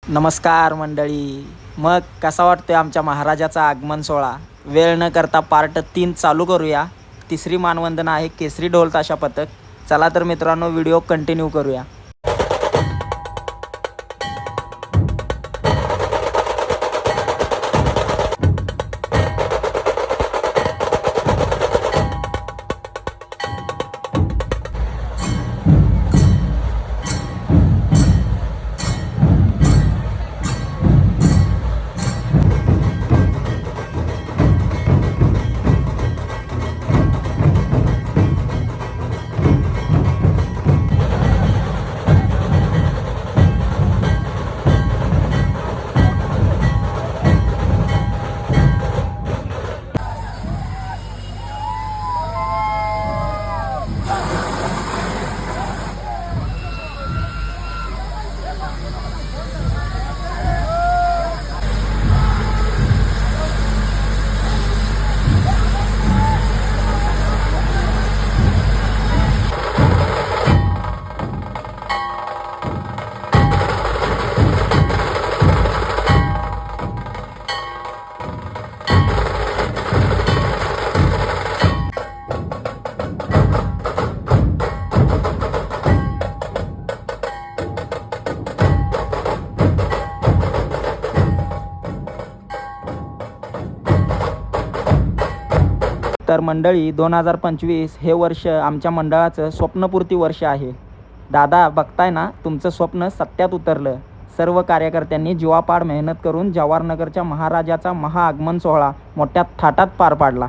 नमस्कार मंडळी. मग कसा वाटतोय आमच्या महाराजाचा आगमन सोहळा? वेळ न करता पार्ट 3 चालू करूया. तिसरी मानवंदना आहे केसरी ढोल ताशा पथक. चला तर मित्रांनो, व्हिडिओ कंटिन्यू करूया. तर मंडळी, 2025 हे वर्ष आमच्या मंडळाचं स्वप्नपूर्ती वर्ष आहे. दादा, बघताय ना, तुमचं स्वप्न सत्यात उतरलं. सर्व कार्यकर्त्यांनी जीवापाड मेहनत करून जवाहरनगरच्या महाराजाचा महाआगमन सोहळा मोठ्या थाटात पार पाडला.